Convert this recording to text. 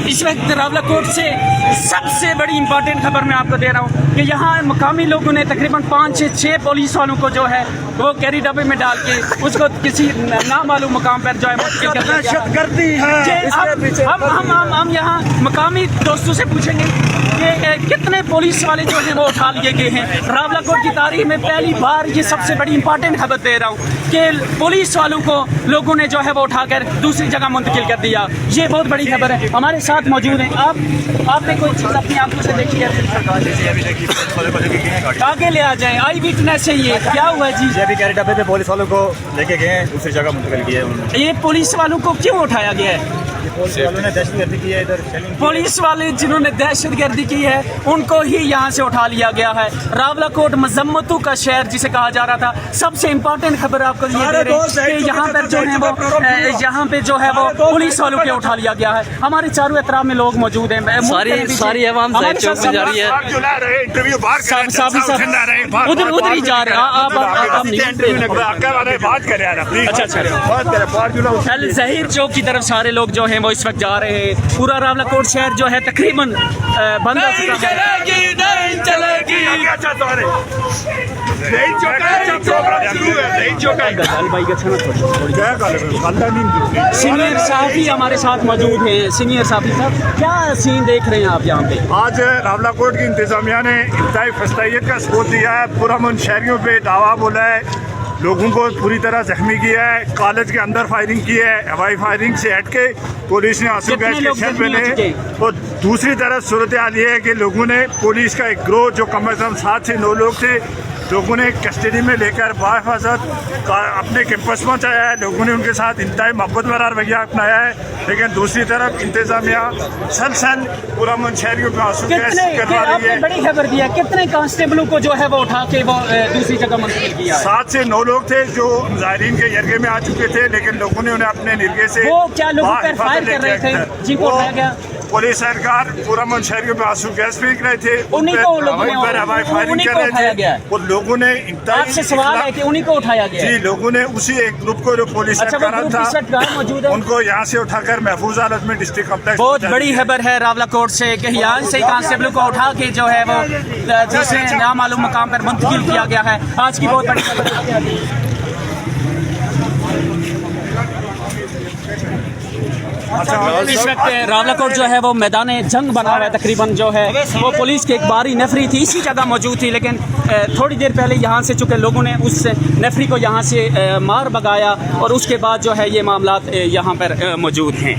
इस वक्त रावलाकोट से सबसे बड़ी इंपॉर्टेंट खबर मैं आपको दे रहा हूँ कि यहाँ मकामी लोगों ने तकरीबन 5 से 6 पुलिस वालों को जो है वो कैरी डब्बे में डाल के उसको किसी नामालूम मुकाम पर जो है हम यहाँ मकामी दोस्तों से पूछेंगे कि कितने पुलिस वाले जो है वो उठा लिए गए हैं। रावलाकोट की तारीख में पहली बार ये सबसे बड़ी इंपॉर्टेंट खबर दे रहा हूँ कि पुलिस वालों को लोगों ने जो है वो उठाकर दूसरी जगह मुंतकिल कर दिया। ये बहुत बड़ी खबर है। हमारे साथ मौजूद हैं आपने कोई चीज़ अपनी आंखों से देखी है? आगे ले आ जाए, आई विटनेस है। ये क्या हुआ है जी? अभी कैरी डब्बे पे पुलिस वालों को लेके गए हैं, दूसरी जगह मुंतकिल किया है उन्होंने। ये पुलिस वालों को क्यों उठाया गया है? पुलिस वालों ने दहशतगर्दी की है इधर। पुलिस वाले जिन्होंने दहशतगर्दी की है उनको ही यहाँ से उठा लिया गया है। रावलाकोट मजम्मतों का शहर जिसे कहा जा रहा था। सबसे इम्पोर्टेंट खबर आपको ये दे रहे हैं कि यहाँ पर जो है वो यहाँ पे जो है वो पुलिस वालों के उठा लिया गया है। हमारे चारों एतराम में लोग मौजूद हैं। सारी आवाम चौक में जा रही है। उधर ही जा रहे हैं। अल ज़हीर चौक की तरफ सारे लोग जो हैं वो इस वक्त जा रहे हैं। पूरा रावलाकोट शहर जो है तकरीबन बंद हो चुका है। सीनियर साहबी हमारे साथ मौजूद हैं। सीनियर साहबी साहब, क्या सीन देख रहे हैं आप यहाँ पे? आज रावलाकोट की इंतजामिया ने इंतहाई फस्तैयत का सबूत दिया है। पुरअमन शहरियों पे दावा बोला है, लोगों को पूरी तरह जख्मी किया है, कॉलेज के अंदर फायरिंग की है, हवाई फायरिंग से हट के पुलिस ने आंसू गैस के शेल मिले। और दूसरी तरफ सूरत हाल ये है कि लोगों ने पुलिस का एक ग्रोह जो कम अज़ कम 7 से 9 लोग थे, लोगों ने कस्टडी में लेकर बाहिफाजत अपने कैंपस पहुँचाया है। लोगों ने उनके साथ इंतहाई मोहब्बत भरा रवैया अपनाया है। लेकिन दूसरी तरफ इंतजामिया सलसल पुरअमन शहरियों को आंसू गैस करवा रही है। बड़ी खबर दिया, कितने कांस्टेबलों को जो है वो उठा के वो दूसरी जगह मुंतकिल किया है? 7 से 9 लोग थे जो मुजाहिरीन के यरगे में आ चुके थे, लेकिन लोगों ने उन्हें अपने निर्गे से वो क्या लोगों पर फायर कर रहे थे जिनको उठाया गया? पुलिस सरकार पुरअमन शहरियों पे आंसू गैस फेंक रहे थे, उन्हीं को हवाई फायरिंग कर रहे थे। और लोगों ने आपसे सवाल है कि उन्हीं को उठाया गया? जी, लोगों ने उसी एक ग्रुप को जो पुलिस सरकार था उनको यहाँ से उठाकर महफूज हालत में डिस्ट्रिक्ट कॉम्प्लेक्स। बहुत बड़ी खबर है रावलाकोट से कि यहाँ से कांस्टेबलों को उठा के जो है वो दूसरे नामालूम मकाम पर मुंतकिल किया गया है। आज की बहुत बड़ी खबर। इस वक्त रावलाकोट जो है वो मैदान जंग बना हुआ है। तकरीबन जो है वो पुलिस की एक बारी नफरी थी, इसी जगह मौजूद थी, लेकिन थोड़ी देर पहले यहाँ से चुके लोगों ने उस नफरी को यहाँ से मार भगाया और उसके बाद जो है ये मामला यहाँ पर मौजूद हैं।